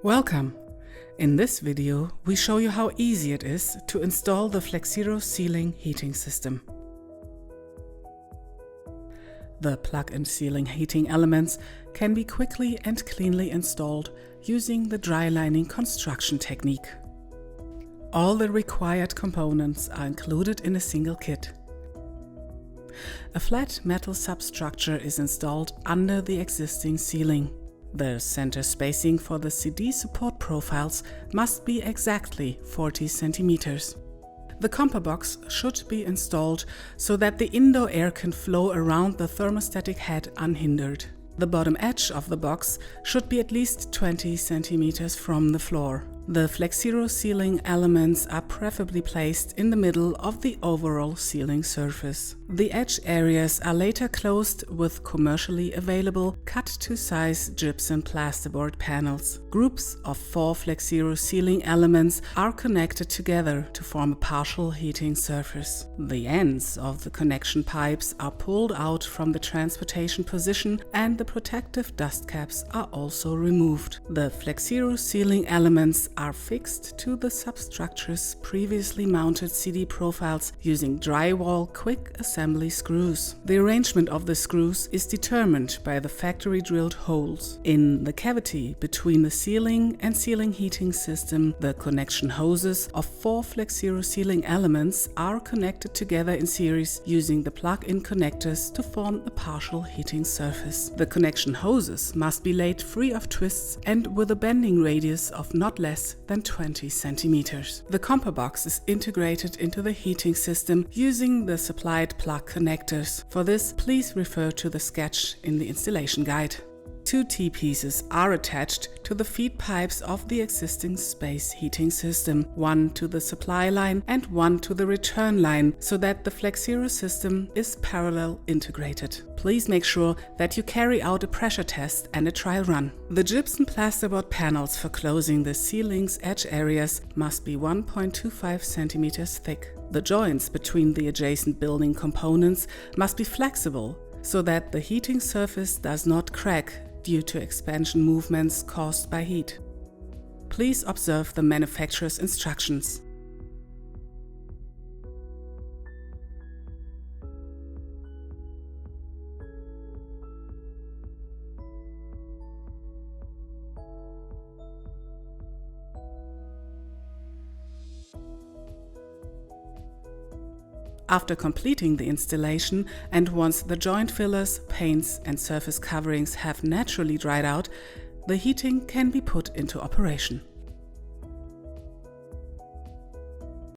Welcome! In this video, we show you how easy it is to install the FLEXIRO ceiling heating system. The plug-in ceiling heating elements can be quickly and cleanly installed using the dry lining construction technique. All the required components are included in a single kit. A flat metal substructure is installed under the existing ceiling. The center spacing for the CD support profiles must be exactly 40 centimeters. The compa box should be installed so that the indoor air can flow around the thermostatic head unhindered. The bottom edge of the box should be at least 20 centimeters from the floor. The FLEXIRO ceiling elements are preferably placed in the middle of the overall ceiling surface. The edge areas are later closed with commercially available cut-to-size gypsum plasterboard panels. Groups of 4 FLEXIRO ceiling elements are connected together to form a partial heating surface. The ends of the connection pipes are pulled out from the transportation position and the protective dust caps are also removed. The FLEXIRO ceiling elements are fixed to the substructure's previously mounted CD profiles using drywall quick assembly screws. The arrangement of the screws is determined by the factory drilled holes. In the cavity between the ceiling and ceiling heating system, the connection hoses of 4 FLEXIRO ceiling elements are connected together in series using the plug-in connectors to form a partial heating surface. The connection hoses must be laid free of twists and with a bending radius of not less than 20 centimeters. The compa box is integrated into the heating system using the supplied plug connectors. For this, please refer to the sketch in the installation guide. 2 T-pieces are attached to the feed pipes of the existing space heating system, one to the supply line and one to the return line, so that the FLEXIRO system is parallel integrated. Please make sure that you carry out a pressure test and a trial run. The gypsum plasterboard panels for closing the ceiling's edge areas must be 1.25 centimeters thick. The joints between the adjacent building components must be flexible so that the heating surface does not crack due to expansion movements caused by heat. Please observe the manufacturer's instructions. After completing the installation and once the joint fillers, paints and surface coverings have naturally dried out, the heating can be put into operation.